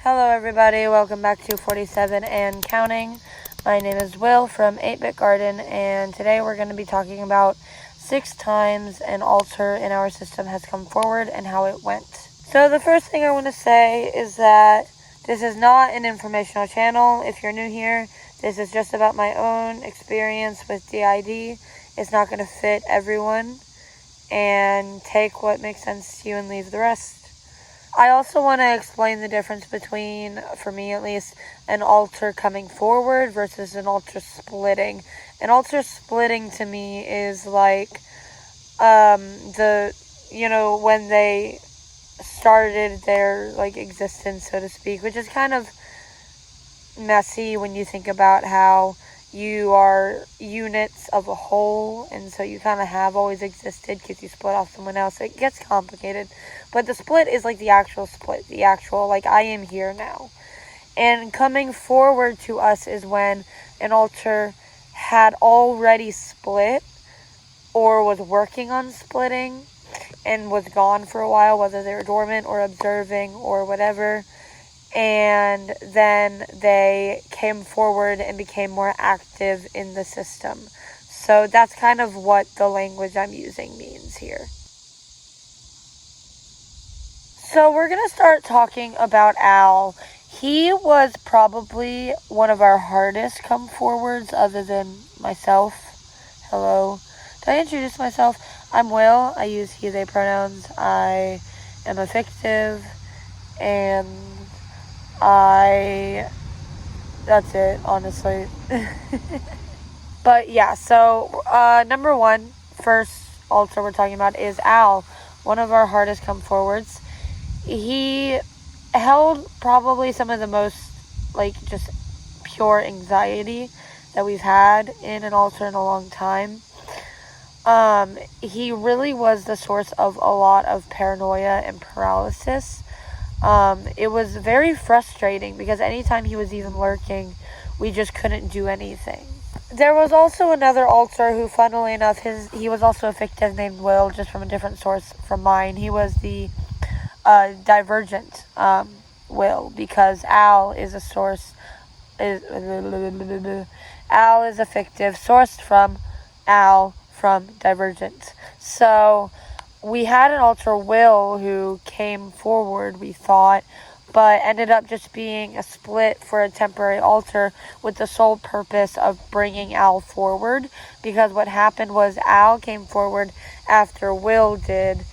Hello everybody, welcome back to 47 and counting. My name is Will from 8-Bit Garden, and today we're going to be talking about 6 times an altar in our system has come forward and how it went. So the first thing I want to say is that this is not an informational channel. If you're new here, this is just about my own experience with DID. It's not going to fit everyone, and take what makes sense to you and leave the rest. I also want to explain the difference between, for me at least, an altar coming forward versus an altar splitting. An altar splitting to me is like when they started their existence, so to speak, which is kind of messy when you think about how you are units of a whole, and so you kind of have always existed because you split off someone else. It gets complicated, but the split is like the actual split, the actual I am here now. And coming forward to us is when an altar had already split or was working on splitting and was gone for a while, whether they were dormant or observing or whatever. And then they came forward and became more active in the system. So that's kind of what the language I'm using means here. So we're going to start talking about Al. He was probably one of our hardest come forwards other than myself. Hello. Did I introduce myself? I'm Will. I use he, they pronouns. I am a fictive, and that's it, honestly. But yeah, so number one, first altar we're talking about is Al, one of our hardest come forwards. He held probably some of the most just pure anxiety that we've had in an altar in a long time. He really was the source of a lot of paranoia and paralysis. It was very frustrating because anytime he was even lurking, we just couldn't do anything. There was also another altar who, funnily enough, he was also a fictive named Will, just from a different source from mine. He was the Divergent Will, because Al is a source. Al is a fictive sourced from Al from Divergent. So we had an altar Will who came forward, we thought, but ended up just being a split for a temporary altar with the sole purpose of bringing Al forward, because what happened was Al came forward after Will did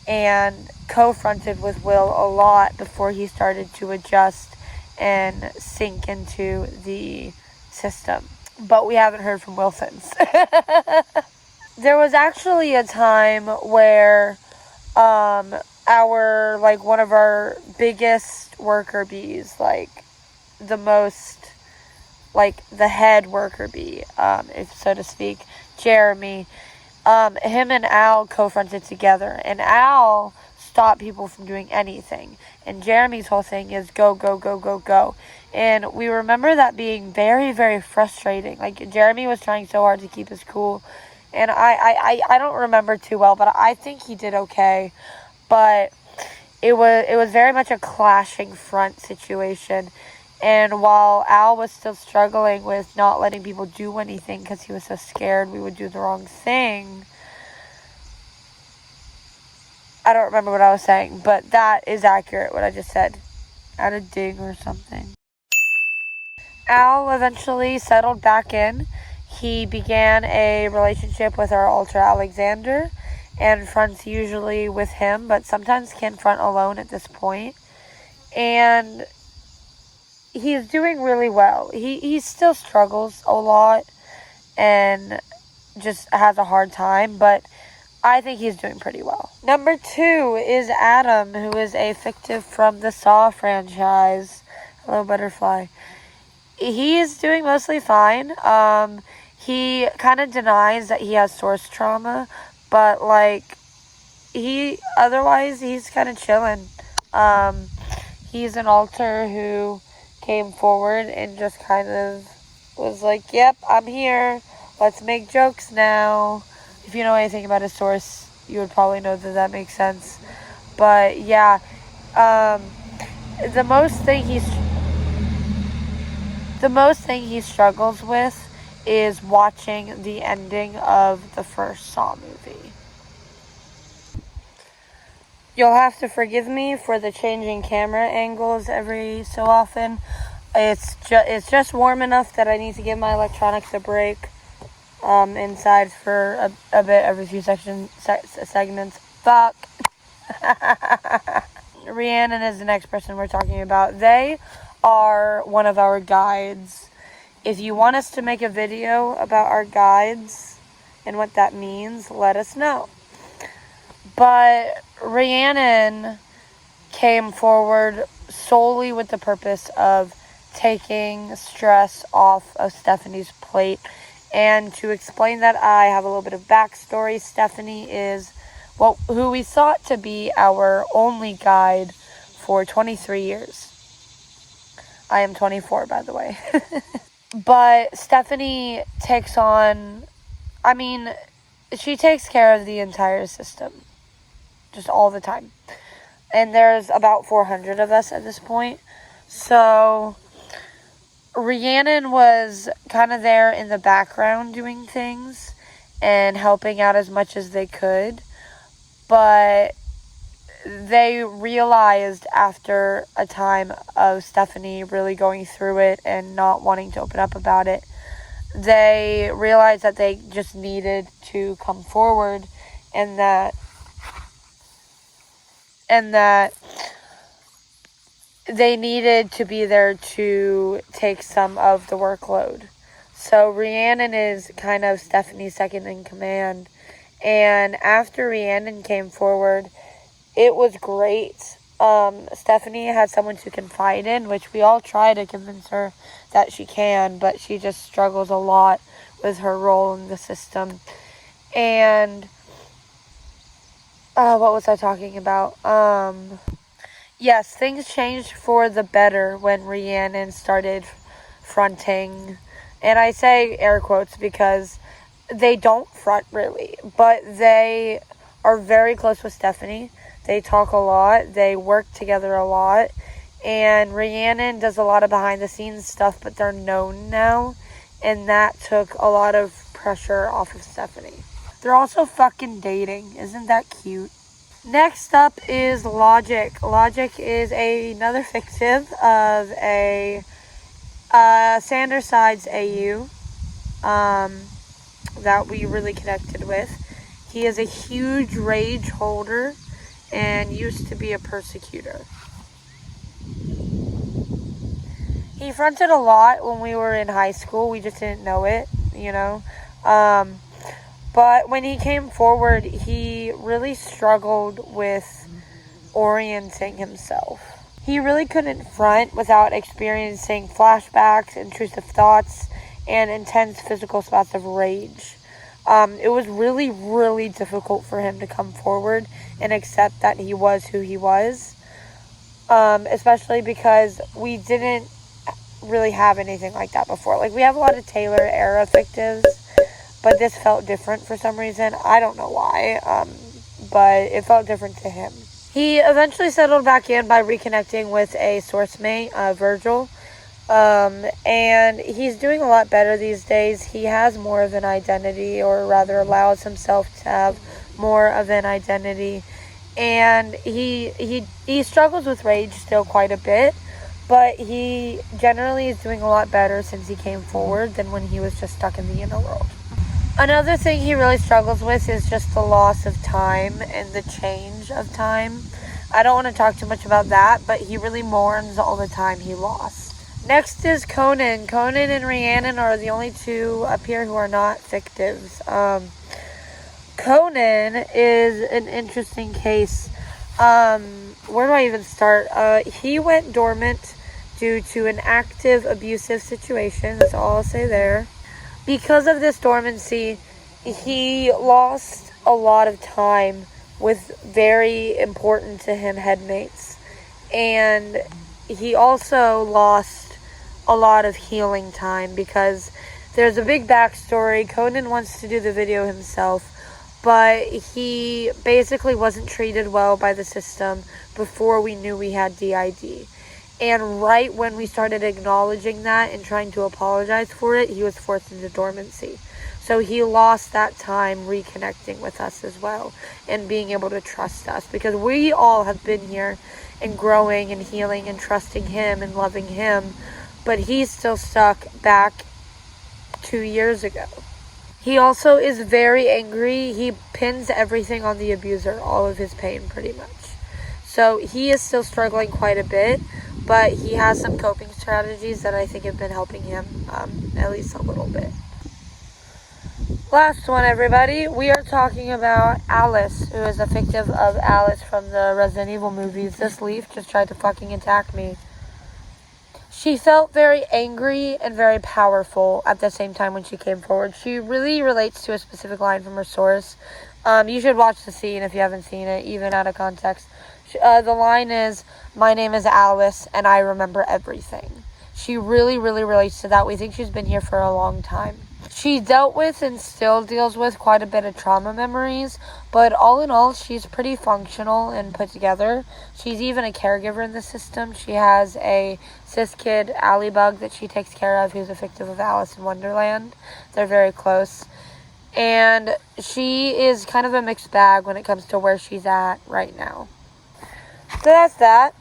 and co-fronted with Will a lot before he started to adjust and sink into the system. But we haven't heard from Will since. There was actually a time where one of our biggest worker bees, the most, the head worker bee, if so to speak, Jeremy, him and Al co-fronted together, and Al stopped people from doing anything, and Jeremy's whole thing is go, go, go, go, go. And we remember that being very, very frustrating. Jeremy was trying so hard to keep us cool, and I don't remember too well, but I think he did okay. But it was very much a clashing front situation. And while Al was still struggling with not letting people do anything because he was so scared we would do the wrong thing, I don't remember what I was saying, but that is accurate, what I just said. At a ding or something. Al eventually settled back in. He began a relationship with our altar Alexander, and fronts usually with him, but sometimes can front alone at this point. And he's doing really well. He still struggles a lot and just has a hard time, but I think he's doing pretty well. Number 2 is Adam, who is a fictive from the Saw franchise. Hello, Butterfly. He is doing mostly fine. He kind of denies that he has source trauma, but he's kind of chilling. He's an altar who came forward and just kind of was like, yep, I'm here, let's make jokes now. If you know anything about his source, you would probably know that makes sense. But yeah, the most thing he struggles with is watching the ending of the first Saw movie. You'll have to forgive me for the changing camera angles every so often. It's just warm enough that I need to give my electronics a break inside for a bit every few segments. Fuck. Rhiannon is the next person we're talking about. They are one of our guides. If you want us to make a video about our guides and what that means, let us know. But Rhiannon came forward solely with the purpose of taking stress off of Stephanie's plate. And to explain that, I have a little bit of backstory. Stephanie is who we thought to be our only guide for 23 years. I am 24, by the way. But Stephanie takes on, she takes care of the entire system. Just all the time. And there's about 400 of us at this point. So Rhiannon was kind of there in the background doing things and helping out as much as they could. But they realized after a time of Stephanie really going through it and not wanting to open up about it, they realized that they just needed to come forward and that they needed to be there to take some of the workload. So Rhiannon is kind of Stephanie's second in command. And after Rhiannon came forward, it was great. Stephanie had someone to confide in, which we all try to convince her that she can, but she just struggles a lot with her role in the system. And what was I talking about? Yes, things changed for the better when Rhiannon started fronting. And I say air quotes because they don't front really, but they are very close with Stephanie. They talk a lot. They work together a lot. And Rhiannon does a lot of behind the scenes stuff, but they're known now. And that took a lot of pressure off of Stephanie. They're also fucking dating. Isn't that cute? Next up is Logic. Logic is another fictive of a Sander Sides AU that we really connected with. He is a huge rage holder and used to be a persecutor. He fronted a lot when we were in high school. We just didn't know it, you know. But when he came forward, he really struggled with orienting himself. He really couldn't front without experiencing flashbacks, intrusive thoughts, and intense physical spouts of rage. It was really, really difficult for him to come forward and accept that he was who he was. Especially because we didn't really have anything like that before. Like, we have a lot of Taylor era fictives, but this felt different for some reason. I don't know why, but it felt different to him. He eventually settled back in by reconnecting with a source mate, Virgil. And he's doing a lot better these days. He has more of an identity, or rather allows himself to have more of an identity. And he struggles with rage still quite a bit, but he generally is doing a lot better since he came forward than when he was just stuck in the inner world. Another thing he really struggles with is just the loss of time and the change of time. I don't want to talk too much about that, but he really mourns all the time he lost. Next is Conan. Conan and Rhiannon are the only two up here who are not fictives. Conan is an interesting case. Where do I even start? He went dormant due to an active abusive situation. That's all I'll say there. Because of this dormancy, he lost a lot of time with very important to him headmates. And he also lost a lot of healing time because there's a big backstory. Conan wants to do the video himself, but he basically wasn't treated well by the system before we knew we had DID. And right when we started acknowledging that and trying to apologize for it, he was forced into dormancy. So he lost that time reconnecting with us as well and being able to trust us, because we all have been here and growing and healing and trusting him and loving him, but he's still stuck back 2 years ago. He also is very angry. He pins everything on the abuser, all of his pain pretty much. So he is still struggling quite a bit, but he has some coping strategies that I think have been helping him at least a little bit. Last one, everybody. We are talking about Alice, who is a fictive of Alice from the Resident Evil movies. This leaf just tried to fucking attack me. She felt very angry and very powerful at the same time when she came forward. She really relates to a specific line from her source. You should watch the scene if you haven't seen it, even out of context. The line is, "My name is Alice, and I remember everything." She really, really relates to that. We think she's been here for a long time. She dealt with and still deals with quite a bit of trauma memories, but all in all, she's pretty functional and put together. She's even a caregiver in the system. She has a cis kid, Ally Bug, that she takes care of, who's a fictive of Alice in Wonderland. They're very close. And she is kind of a mixed bag when it comes to where she's at right now. So that's that.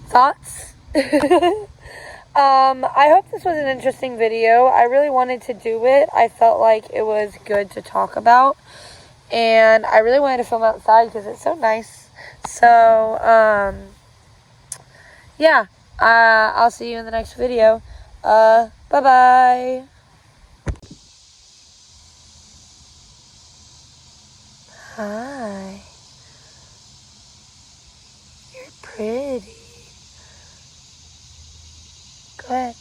Thoughts? I hope this was an interesting video. I really wanted to do it. I felt like it was good to talk about. And I really wanted to film outside because it's so nice. So, yeah. I'll see you in the next video. Bye-bye. Hi. You're pretty. Go ahead.